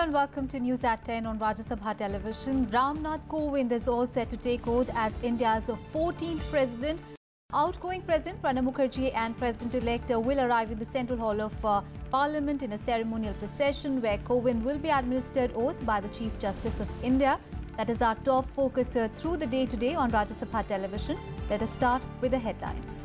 and welcome to News at 10 on Rajya Sabha television. Ram Nath Kovind is all set to take oath as India's 14th president. Outgoing President Pranab Mukherjee and President-elect will arrive in the Central Hall of Parliament in a ceremonial procession where Kovind will be administered oath by the Chief Justice of India. That is our top focus through the day today on Rajya Sabha television. Let us start with the headlines.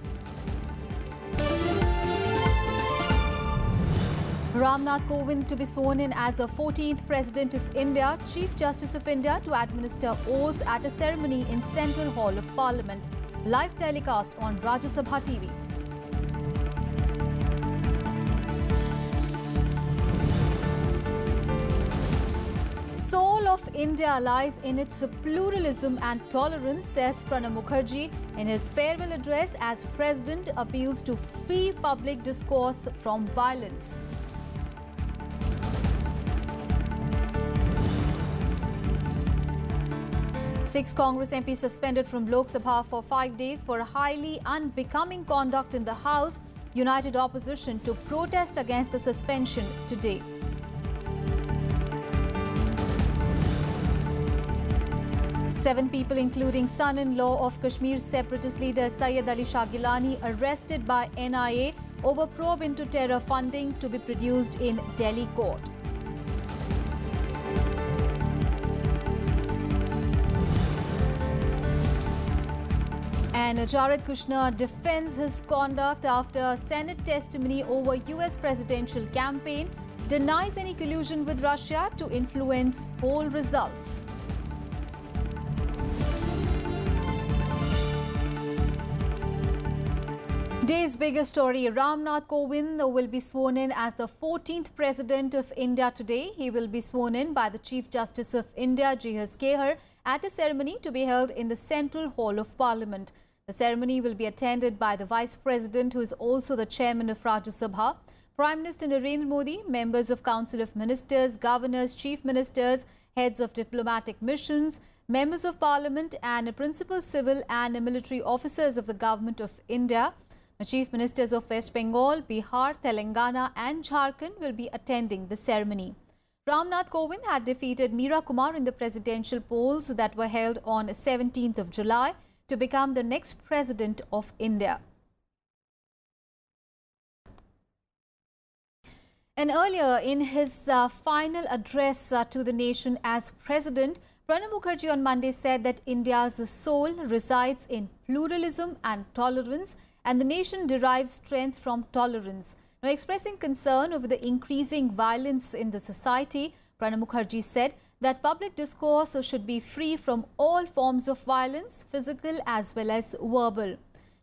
Ram Nath Kovind to be sworn in as the 14th President of India, Chief Justice of India to administer oath at a ceremony in Central Hall of Parliament. Live telecast on Rajya Sabha TV. Soul of India lies in its pluralism and tolerance, says Pranab Mukherjee in his farewell address as President appeals to free public discourse from violence. Six Congress MPs suspended from Lok Sabha for 5 days for highly unbecoming conduct in the House. United opposition to protest against the suspension today. Seven people, including son-in-law of Kashmir's separatist leader Syed Ali Shah Gilani, arrested by NIA over probe into terror funding to be produced in Delhi court. And Jared Kushner defends his conduct after Senate testimony over US presidential campaign, denies any collusion with Russia to influence poll results. Day's biggest story, Ram Nath Kovind will be sworn in as the 14th President of India today. He will be sworn in by the Chief Justice of India, J.S. Kehar, at a ceremony to be held in the Central Hall of Parliament. The ceremony will be attended by the Vice President, who is also the Chairman of Rajya Sabha, Prime Minister Narendra Modi, members of Council of Ministers, Governors, Chief Ministers, heads of diplomatic missions, members of Parliament and principal civil and military officers of the Government of India. The Chief Ministers of West Bengal, Bihar, Telangana and Jharkhand will be attending the ceremony. Ram Nath Kovind had defeated Meera Kumar in the presidential polls that were held on 17th of July to become the next President of India. And earlier in his final address to the nation as President, Pranab Mukherjee on Monday said that India's soul resides in pluralism and tolerance, and the nation derives strength from tolerance. Now, expressing concern over the increasing violence in the society, Pranab Mukherjee said that public discourse should be free from all forms of violence, physical as well as verbal.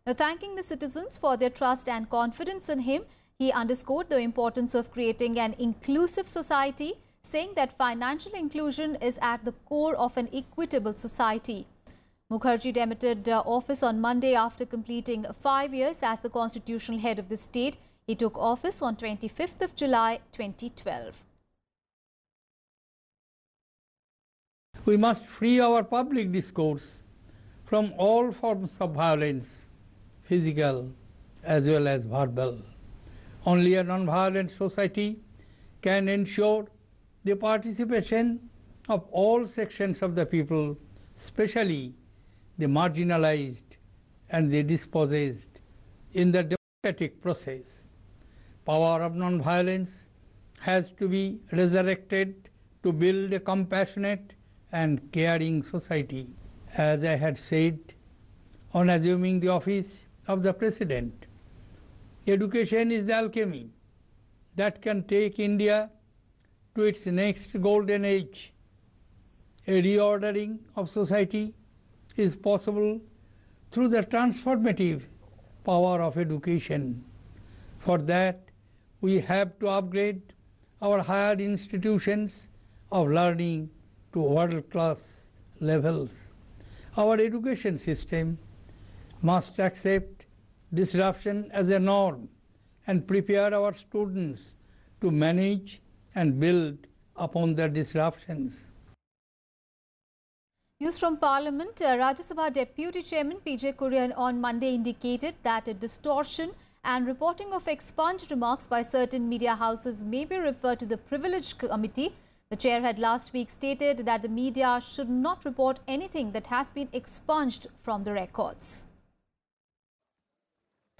Now, thanking the citizens for their trust and confidence in him, he underscored the importance of creating an inclusive society, saying that financial inclusion is at the core of an equitable society. Mukherjee demitted office on Monday after completing 5 years as the constitutional head of the state. He took office on 25th of July 2012. We must free our public discourse from all forms of violence, physical as well as verbal. Only a non-violent society can ensure the participation of all sections of the people, especially the marginalized and the dispossessed, in the democratic process. Power of non-violence has to be resurrected to build a compassionate and caring society. As I had said on assuming the office of the President, education is the alchemy that can take India to its next golden age. A reordering of society is possible through the transformative power of education. For that, we have to upgrade our higher institutions of learning to world-class levels. Our education system must accept disruption as a norm and prepare our students to manage and build upon the disruptions. News from Parliament, Rajya Sabha Deputy Chairman P.J. Kurian on Monday indicated that a distortion and reporting of expunged remarks by certain media houses may be referred to the Privilege Committee. The chair had last week stated that the media should not report anything that has been expunged from the records.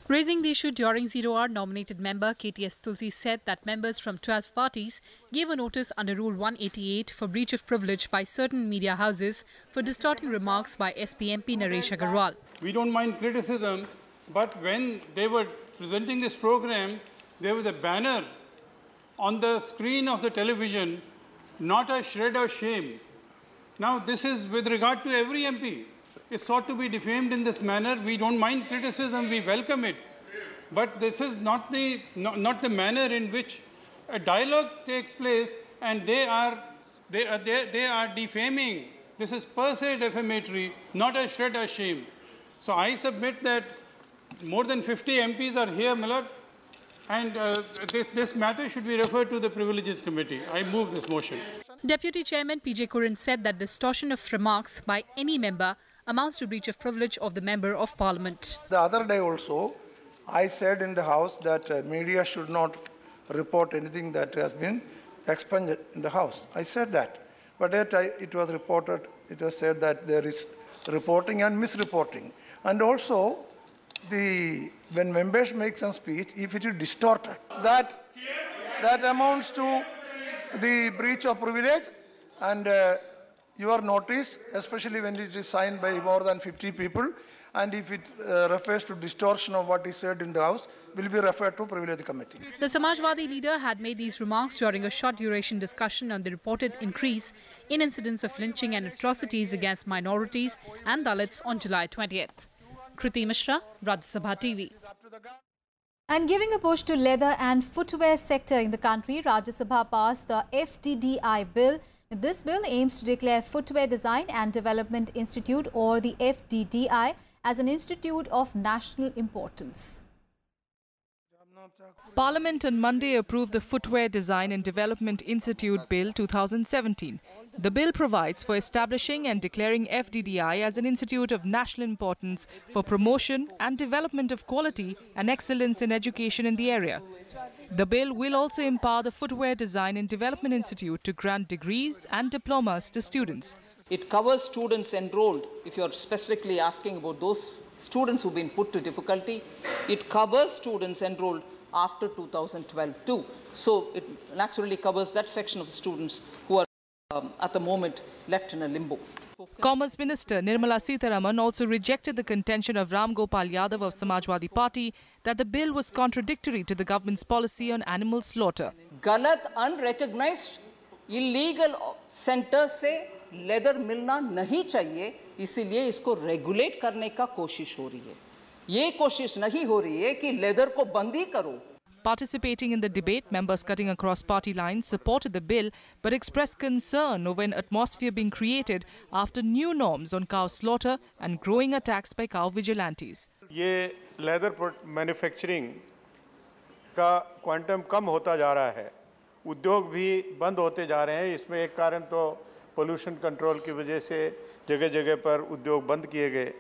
Raising the issue during Zero Hour, nominated member KTS Tulsi said that members from 12 parties gave a notice under Rule 188 for breach of privilege by certain media houses for distorting remarks by SP MP Naresh Agarwal. We don't mind criticism, but when they were presenting this program, there was a banner on the screen of the television, "Not a shred of shame." Now, this is with regard to every MP. It's sought to be defamed in this manner. We don't mind criticism, we welcome it. But this is not the manner in which a dialogue takes place, and they are defaming. This is per se defamatory, not a shred of shame. So I submit that more than 50 MPs are here, Milord, and this matter should be referred to the Privileges Committee. I move this motion. Deputy Chairman PJ Kurin said that distortion of remarks by any member amounts to breach of privilege of the Member of Parliament. The other day also, I said in the House that media should not report anything that has been expunged in the House. I said that. But yet it was reported, it was said that there is reporting and misreporting. And also, when members make some speech, if it is distorted, that amounts to the breach of privilege, and your notice, especially when it is signed by more than 50 people, and if it refers to distortion of what is said in the House, will be referred to Privilege Committee. The Samajwadi leader had made these remarks during a short duration discussion on the reported increase in incidents of lynching and atrocities against minorities and Dalits on July 20th. Kriti Mishra, Rajya Sabha TV. And giving a push to leather and footwear sector in the country, Rajya Sabha passed the FDDI bill. This bill aims to declare Footwear Design and Development Institute, or the FDDI, as an institute of national importance. Parliament on Monday approved the Footwear Design and Development Institute Bill 2017. The bill provides for establishing and declaring FDDI as an institute of national importance for promotion and development of quality and excellence in education in the area. The bill will also empower the Footwear Design and Development Institute to grant degrees and diplomas to students. It covers students enrolled. If you're specifically asking about those students who've been put to difficulty, it covers students enrolled after 2012 too. So it naturally covers that section of the students who are at the moment left in a limbo. Commerce Minister Nirmala Sitharaman also rejected the contention of Ram Gopal Yadav of Samajwadi Party that the bill was contradictory to the government's policy on animal slaughter. Galat, unrecognized, illegal centers से leather मिलना नहीं चाहिए, इसीलिए इसको regulate करने का कोशिश हो रही है. ये कोशिश नहीं हो रही है कि लेदर को बंदी करो. Participating in the debate, members cutting across party lines supported the bill but expressed concern over an atmosphere being created after new norms on cow slaughter and growing attacks by cow vigilantes. ये leather manufacturing का quantum कम होता जा रहा है, उद्योग भी बंद होते जा रहे हैं. इसमें एक कारण तो पोल्यूशन कंट्रोल की वजह से जगह-जगह पर उद्योग बंद किए गए.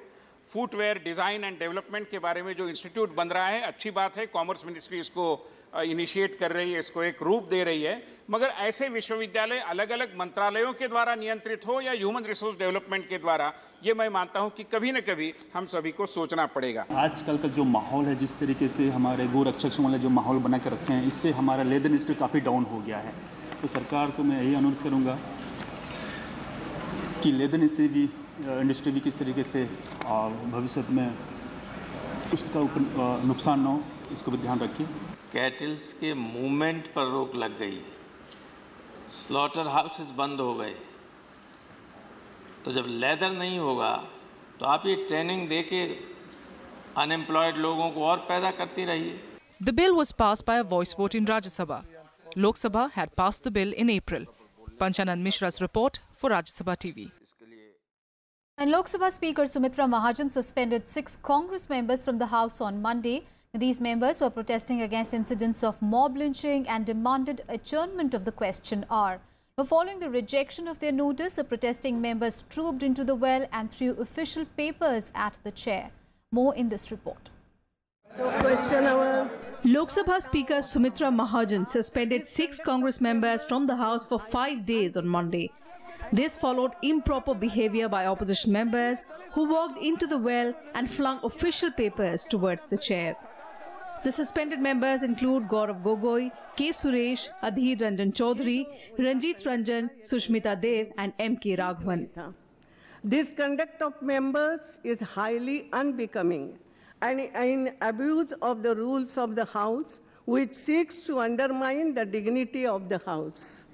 फुटवेयर डिज़ाइन एंड डेवलपमेंट के बारे में जो इंस्टीट्यूट बन रहा है, अच्छी बात है. कॉमर्स मिनिस्ट्री इसको इनिशिएट कर रही है, इसको एक रूप दे रही है. मगर ऐसे विश्वविद्यालय अलग अलग मंत्रालयों के द्वारा नियंत्रित हो या ह्यूमन रिसोर्स डेवलपमेंट के द्वारा, ये मैं मानता हूं कि कभी न कभी हम सभी को सोचना पड़ेगा. आजकल का जो माहौल है, जिस तरीके से हमारे गोरक्षक वाले जो माहौल बना कर रखे हैं, इससे हमारा लेदर इंडस्ट्री काफ़ी डाउन हो गया है. तो सरकार को मैं यही अनुरोध करूँगा कि लेदर इंडस्ट्री भी किस तरीके से भविष्य में उसका नुकसान न हो, इसको भी ध्यान रखिए. कैटल्स के मूवमेंट पर रोक लग गई है, स्लॉटर हाउसेस बंद हो गए. तो जब लेदर नहीं होगा तो आप ये ट्रेनिंग देके अनएम्प्लॉयड लोगों को और पैदा करती रहिए. The bill was passed by a voice vote in Rajya Sabha. Lok Sabha had passed the bill in April. Panchanan Mishra's report for Rajya Sabha TV. And Lok Sabha Speaker Sumitra Mahajan suspended 6 Congress members from the House on Monday. These members were protesting against incidents of mob lynching and demanded adjournment of the question hour. Following the rejection of their notice, the protesting members trooped into the well and threw official papers at the chair. More in this report. So question hour. Lok Sabha Speaker Sumitra Mahajan suspended 6 Congress members from the House for 5 days on Monday. This followed improper behavior by opposition members who walked into the well and flung official papers towards the chair. The suspended members include Gaurav Gogoi, K. Suresh, Adhir Ranjan Chaudhary, Ranjit Ranjan, Sushmita Dev and M.K. Raghavan. This conduct of members is highly unbecoming and in abuse of the rules of the House, which seeks to undermine the dignity of the House.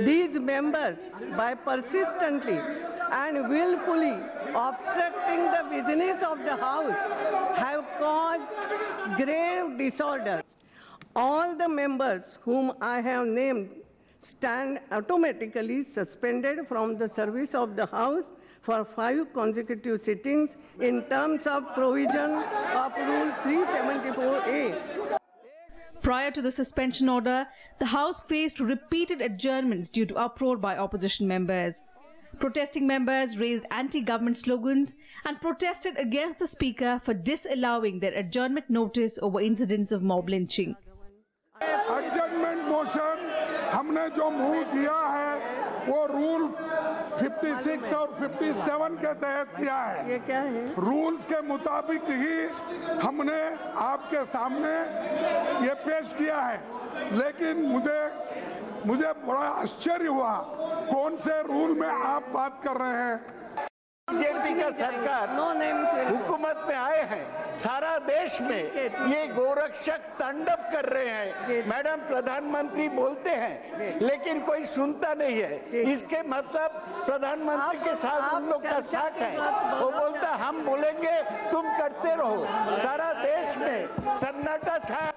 These members, by persistently and willfully obstructing the business of the House, have caused grave disorder. All the members whom I have named stand automatically suspended from the service of the House for 5 consecutive sittings in terms of provision of Rule 374A. Prior to the suspension order, the House faced repeated adjournments due to uproar by opposition members. Protesting members raised anti-government slogans and protested against the Speaker for disallowing their adjournment notice over incidents of mob lynching. Adjournment motion हमने जो move किया है वो rule 56 और 57 के तहत किया है। ये क्या है? रूल्स के मुताबिक ही हमने आपके सामने ये पेश किया है, लेकिन मुझे बड़ा आश्चर्य हुआ कौन से रूल में आप बात कर रहे हैं। बीजेपी का सरकार हुकूमत में आए हैं, सारा देश में ये गोरक्षक तांडव कर रहे हैं। मैडम प्रधानमंत्री बोलते हैं लेकिन कोई सुनता नहीं है। इसके मतलब प्रधानमंत्री के साथ उन लोग का साथ है। वो बोलता हम बोलेंगे तुम करते रहो। सारा देश में सन्नाटा छाया।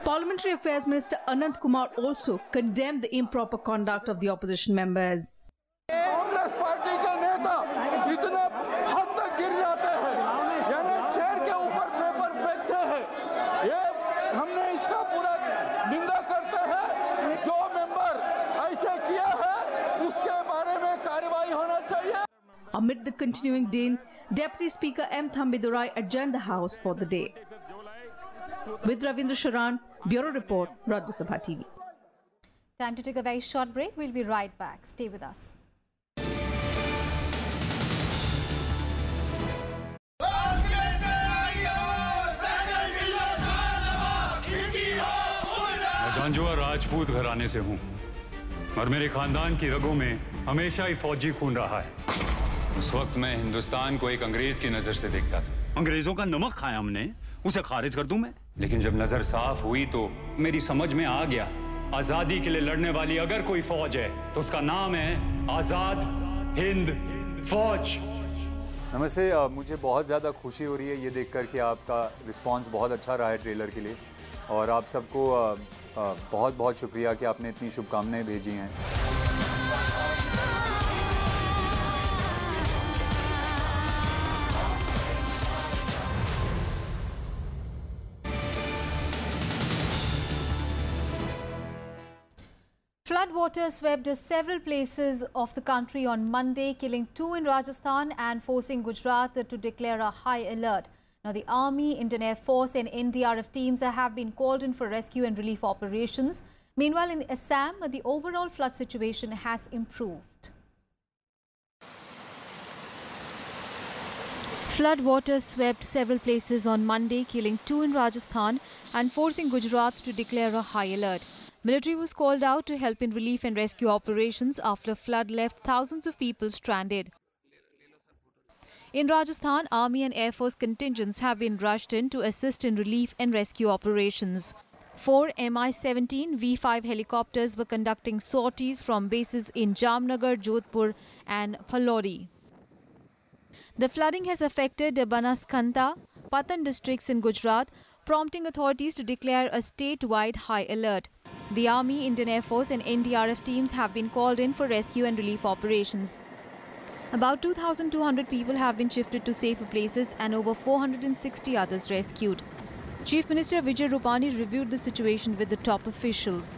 Parliamentary Affairs Minister Anant Kumar also condemned the improper conduct of the opposition members. Congress party के नेता इतने हद तक गिर जाते हैं, यानी चेयर के ऊपर पेपर फेंकते हैं। ये हमने इसका पूरा निंदा करते हैं। जो मेंबर ऐसे किया है उसके बारे में कार्रवाई होना चाहिए। Amid the continuing din, Deputy Speaker M. Thambidurai adjourned the House for the day. With Ravindra Sharan, Bureau Report, Rajya Sabha TV. Time to take a very short break. We'll be right back. Stay with us. जानजुआ Rajput घराने से हूँ और मेरे खानदान की रगों में हमेशा ही फौजी खून रहा है। उस वक्त मैं हिंदुस्तान को एक अंग्रेज की नजर से देखता था। अंग्रेजों का नमक खाया हमने, उसे खारिज कर दूं मैं? लेकिन जब नजर साफ हुई तो मेरी समझ में आ गया, आजादी के लिए लड़ने वाली अगर कोई फौज है तो उसका नाम है आजाद हिंद फौज। नमस्ते, मुझे बहुत ज़्यादा खुशी हो रही है ये देखकर कि आपका रिस्पांस बहुत अच्छा रहा है ट्रेलर के लिए, और आप सबको बहुत बहुत शुक्रिया कि आपने इतनी शुभकामनाएं भेजी हैं। Floodwater swept several places of the country on Monday, killing 2 in Rajasthan and forcing Gujarat to declare a high alert. Now, the Army, Indian Air Force and NDRF teams have been called in for rescue and relief operations. Meanwhile, in Assam, the overall flood situation has improved. Flood water swept several places on Monday, killing 2 in Rajasthan and forcing Gujarat to declare a high alert. Military was called out to help in relief and rescue operations after flood left thousands of people stranded. In Rajasthan, Army and Air Force contingents have been rushed in to assist in relief and rescue operations. 4 Mi-17 V5 helicopters were conducting sorties from bases in Jamnagar, Jodhpur and Phalodi. The flooding has affected Banaskantha, Patan districts in Gujarat, prompting authorities to declare a statewide high alert. The Army, Indian Air Force and NDRF teams have been called in for rescue and relief operations. About 2,200 people have been shifted to safer places and over 460 others rescued. Chief Minister Vijay Rupani reviewed the situation with the top officials.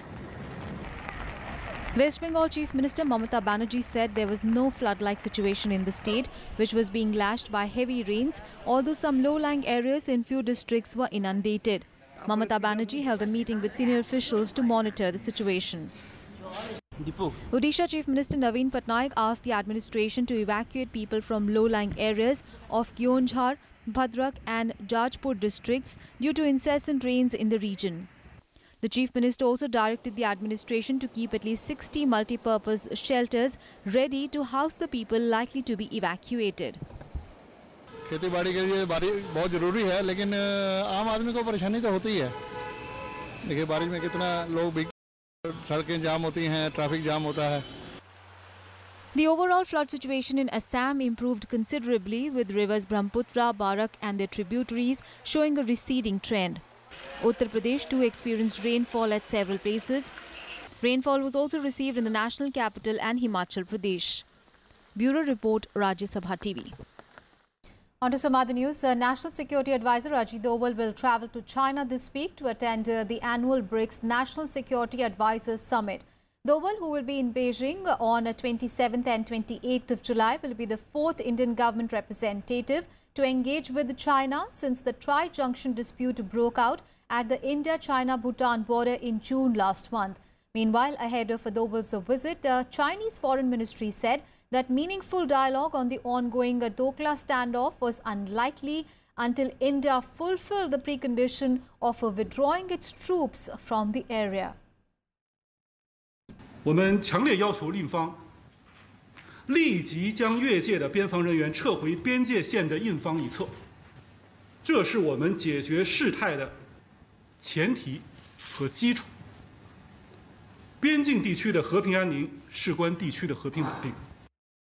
West Bengal Chief Minister Mamata Banerjee said there was no flood-like situation in the state, which was being lashed by heavy rains, although some low-lying areas in few districts were inundated. Mamata Banerjee held a meeting with senior officials to monitor the situation. Odisha Chief Minister Naveen Patnaik asked the administration to evacuate people from low-lying areas of Keonjhar, Bhadrak and Jajpur districts due to incessant rains in the region. The Chief Minister also directed the administration to keep at least 60 multi-purpose shelters ready to house the people likely to be evacuated. खेती बाड़ी के लिए बारिश बहुत ज़रूरी है, लेकिन आम आदमी को परेशानी तो होती है। देखिए बारिश में कितना लोग सड़कें जाम होती हैं, ट्रैफिक जाम होता है। The overall flood situation in Assam improved considerably, with rivers Brahmaputra, Barak and their tributaries showing a receding trend. Uttar Pradesh too experienced rainfall at several places. Rainfall was also received in the national capital and Himachal Pradesh. Bureau Report, Rajya Sabha TV. On to some other news. National Security Advisor Ajit Doval will travel to China this week to attend the annual BRICS National Security Advisors Summit. Doval, who will be in Beijing on 27th and 28th of July, will be the fourth Indian government representative to engage with China since the tri-junction dispute broke out at the India-China-Bhutan border in June last month. Meanwhile, ahead of Doval's visit, Chinese Foreign Ministry said that meaningful dialogue on the ongoing Dokla standoff was unlikely until India fulfilled the precondition of withdrawing its troops from the area. 我们强烈要求另方立即将越界的边防人员撤回边界线的印方一侧，这是我们解决事态的前提和基础。边境地区的和平安宁事关地区的和平稳定。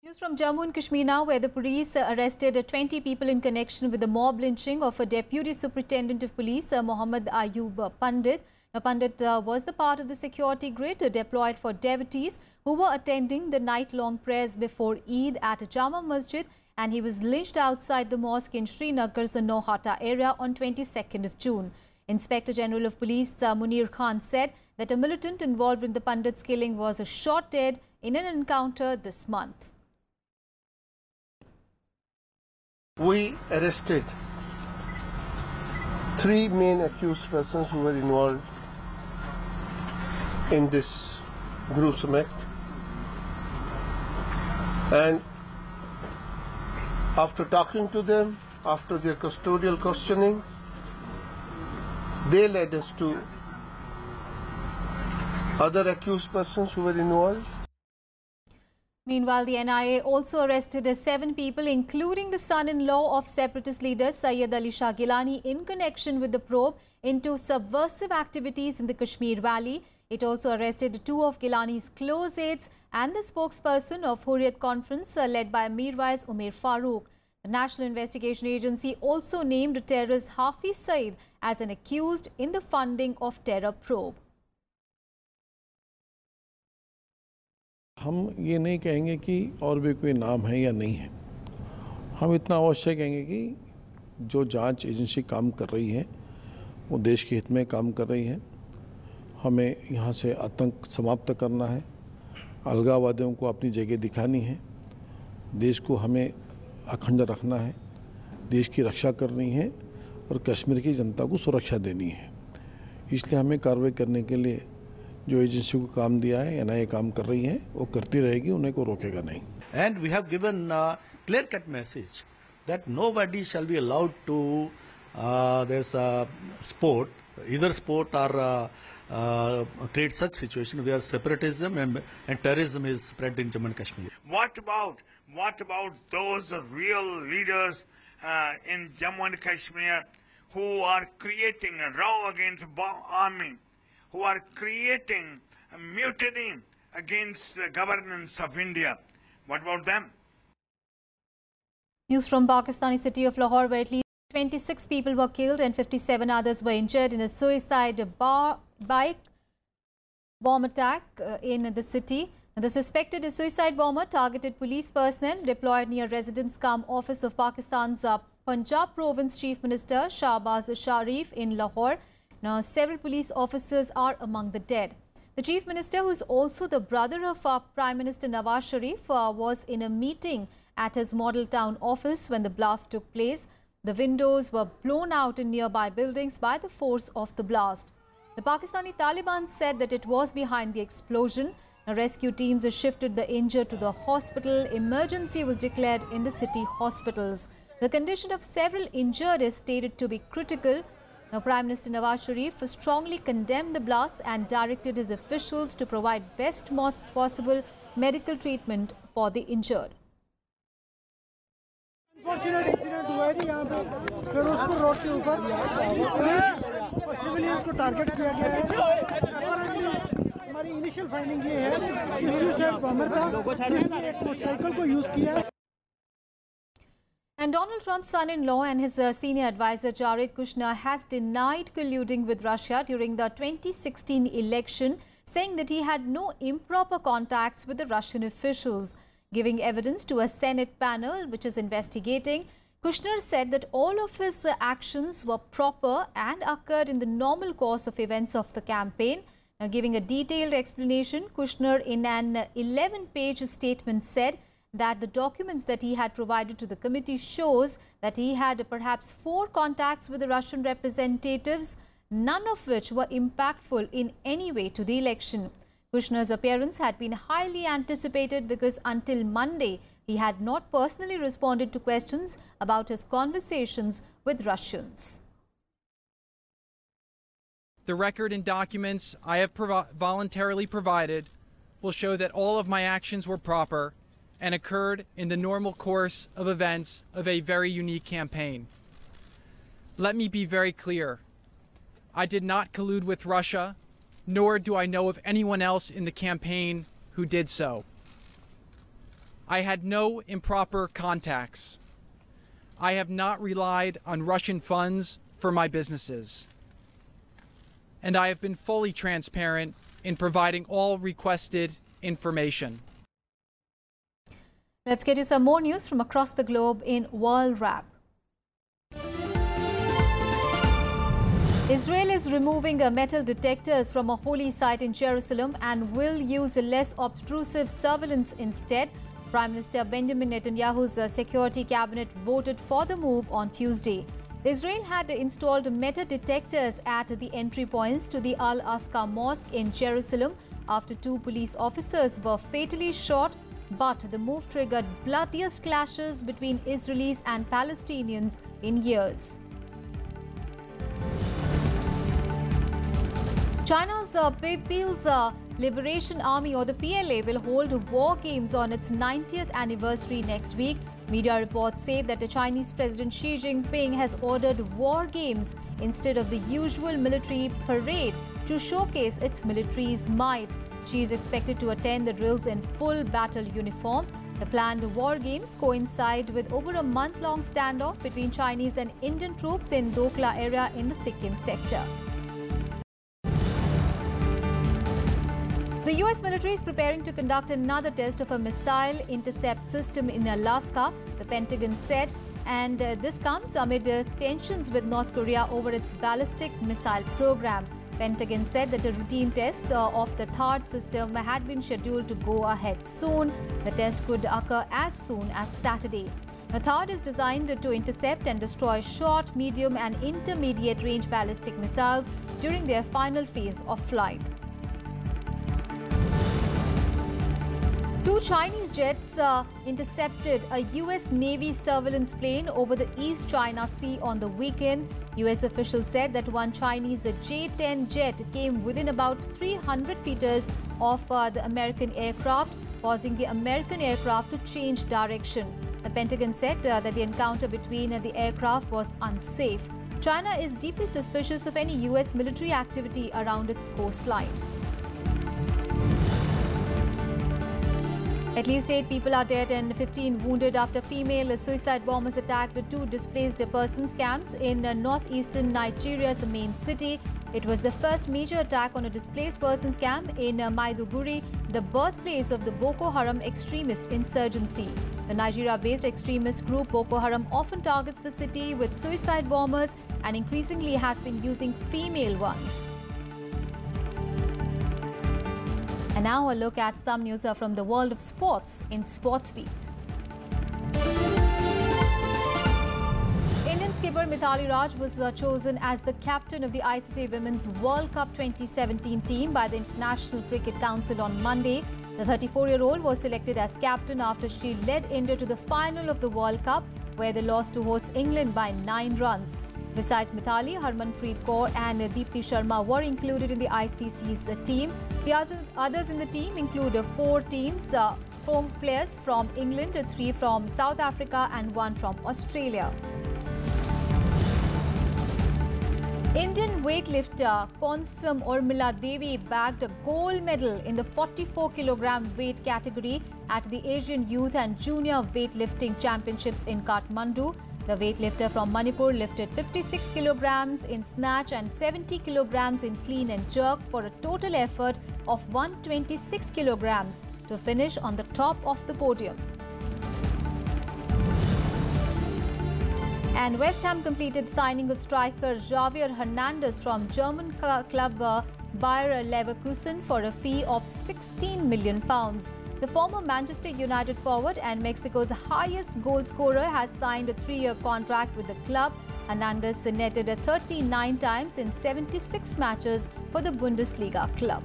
News from Jammu and Kashmir now, where the police arrested 20 people in connection with the mob lynching of a Deputy Superintendent of Police, Mohammad Ayub Pandit. Now, Pandit was the part of the security grid deployed for devotees who were attending the night-long prayers before Eid at Jama Masjid, and he was lynched outside the mosque in Srinagar's Nohata area on 22nd of June. Inspector General of Police Munir Khan said that a militant involved in the Pandit's killing was shot dead in an encounter this month. We arrested 3 main accused persons who were involved in this gruesome act, and after talking to them, after their custodial questioning, they led us to other accused persons who were involved. Meanwhile, the NIA also arrested 7 people, including the son-in-law of separatist leader Syed Ali Shah Gilani, in connection with the probe into subversive activities in the Kashmir Valley. It also arrested 2 of Gilani's close aides and the spokesperson of Hurriyat Conference led by Mirwais Umer Farooq. The National Investigation Agency also named terrorist Hafiz Saeed as an accused in the funding of terror probe. हम ये नहीं कहेंगे कि और भी कोई नाम है या नहीं है। हम इतना अवश्य कहेंगे कि जो जांच एजेंसी काम कर रही है वो देश के हित में काम कर रही है। हमें यहाँ से आतंक समाप्त करना है, अलगाववादियों को अपनी जगह दिखानी है, देश को हमें अखंड रखना है, देश की रक्षा करनी है और कश्मीर की जनता को सुरक्षा देनी है। इसलिए हमें कार्रवाई करने के लिए जो एजेंसी को काम दिया है, एनआईए काम कर रही है, वो करती रहेगी, उन्हें को रोकेगा नहीं। And we have given a clear-cut message that nobody shall be allowed to there's a sport, either sport or create such situation where separatism and terrorism is spread in Jammu and Kashmir. What about those real leaders in Jammu and Kashmir who are creating a row against army, who are creating a mutiny against the governance of India? What about them? News from Pakistani city of Lahore, where at least 26 people were killed and 57 others were injured in a suicide bike bomb attack in the city. The suspected suicide bomber targeted police personnel deployed near residence-cum-office of Pakistan's Punjab Province Chief Minister Shahbaz Sharif in Lahore. Now, several police officers are among the dead. The Chief Minister, who is also the brother of Prime Minister Nawaz Sharif, was in a meeting at his model town office when the blast took place. The windows were blown out in nearby buildings by the force of the blast. The Pakistani Taliban said that it was behind the explosion. Now, rescue teams shifted the injured to the hospital. Emergency was declared in the city hospitals. The condition of several injured is stated to be critical. Now, Prime Minister Nawaz Sharif strongly condemned the blast and directed his officials to provide best possible medical treatment for the injured. Unfortunate accident हुआ है जी यहाँ पे, फिर उसको road के ऊपर और civilians को टारगेट किया गया है। अपरेंटली हमारी इनिशियल फाइंडिंग ये है कि सुसाइड बॉम्बर था जिसने एक मोटरसाइकिल को यूज़ किया। And Donald Trump's son-in-law and his senior advisor Jared Kushner has denied colluding with Russia during the 2016 election, saying that he had no improper contacts with the Russian officials. Giving evidence to a Senate panel which is investigating, Kushner said that all of his actions were proper and occurred in the normal course of events of the campaign. Now, giving a detailed explanation, Kushner in an 11-page statement said that the documents that he had provided to the committee shows that he had perhaps 4 contacts with the Russian representatives, none of which were impactful in any way to the election. Kushner's appearance had been highly anticipated because until Monday, he had not personally responded to questions about his conversations with Russians. The record and documents I have voluntarily provided will show that all of my actions were proper and occurred in the normal course of events of a very unique campaign. Let me be very clear. I did not collude with Russia, nor do I know of anyone else in the campaign who did so. I had no improper contacts. I have not relied on Russian funds for my businesses. And I have been fully transparent in providing all requested information. Let's get you some more news from across the globe in World Wrap. Israel is removing metal detectors from a holy site in Jerusalem and will use less obtrusive surveillance instead. Prime Minister Benjamin Netanyahu's security cabinet voted for the move on Tuesday. Israel had installed metal detectors at the entry points to the Al-Aqsa Mosque in Jerusalem after 2 police officers were fatally shot, but the move triggered bloodiest clashes between Israelis and Palestinians in years. China's People's Liberation Army, or the PLA, will hold war games on its 90th anniversary next week. Media reports say that the Chinese President Xi Jinping has ordered war games instead of the usual military parade to showcase its military's might. Xi is expected to attend the drills in full battle uniform. The planned war games coincide with over a month-long standoff between Chinese and Indian troops in Dokla area in the Sikkim sector. The US military is preparing to conduct another test of a missile intercept system in Alaska, the Pentagon said, and this comes amid tensions with North Korea over its ballistic missile program. Pentagon said that a routine test of the THAAD system had been scheduled to go ahead soon. The test could occur as soon as Saturday. The THAAD is designed to intercept and destroy short, medium and intermediate range ballistic missiles during their final phase of flight. 2 Chinese jets intercepted a US Navy surveillance plane over the East China Sea on the weekend. US officials said that one Chinese J-10 jet came within about 300 meters of the American aircraft, causing the American aircraft to change direction. The Pentagon said that the encounter between the aircraft was unsafe. China is deeply suspicious of any US military activity around its coastline. At least 8 people are dead and 15 wounded after female suicide bombers attacked 2 displaced persons camps in northeastern Nigeria's main city. It was the first major attack on a displaced persons camp in Maiduguri, the birthplace of the Boko Haram extremist insurgency. The Nigeria-based extremist group Boko Haram often targets the city with suicide bombers and increasingly has been using female ones. And now a look at some news from the world of sports in Sports Beat. Indian skipper Mithali Raj was chosen as the captain of the ICC Women's World Cup 2017 team by the International Cricket Council on Monday. The 34-year-old was selected as captain after she led India to the final of the World Cup, where they lost to host England by 9 runs. Besides Mithali, Harmanpreet Kaur and Deepti Sharma were included in the ICC's team. The others in the team include 4 players from England, 3 from South Africa and 1 from Australia. Indian weightlifter Konsam Urmila Devi bagged a gold medal in the 44-kilogram weight category at the Asian Youth and Junior Weightlifting Championships in Kathmandu. The weightlifter from Manipur lifted 56 kilograms in snatch and 70 kilograms in clean and jerk for a total effort of 126 kilograms to finish on the top of the podium. And West Ham completed signing of striker Javier Hernandez from German club Bayer Leverkusen for a fee of £16 million. The former Manchester United forward and Mexico's highest goal scorer has signed a 3-year contract with the club. Hernandez netted 39 times in 76 matches for the Bundesliga club.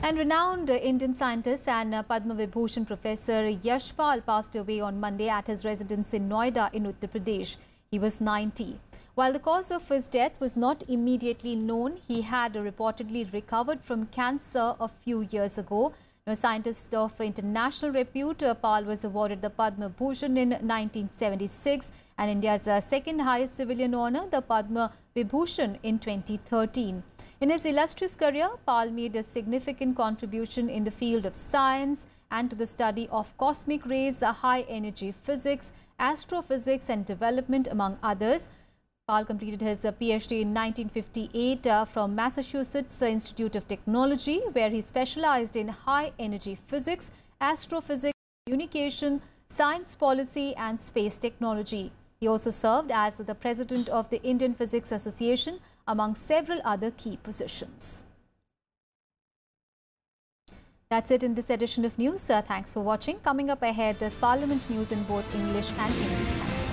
And renowned Indian scientist and Padma Vibhushan Professor Yashpal passed away on Monday at his residence in Noida in Uttar Pradesh. He was 90. While the cause of his death was not immediately known, he had reportedly recovered from cancer a few years ago. A scientist of international repute, Pal was awarded the Padma Bhushan in 1976 and India's second highest civilian honour, the Padma Vibhushan, in 2013. In his illustrious career, Pal made a significant contribution in the field of science and to the study of cosmic rays, high-energy physics, astrophysics and development, among others. Pal completed his PhD in 1958 from Massachusetts Institute of Technology, where he specialized in high-energy physics, astrophysics, communication, science policy and space technology. He also served as the president of the Indian Physics Association, among several other key positions. That's it in this edition of news. Thanks for watching. Coming up ahead is Parliament news in both English and Hindi.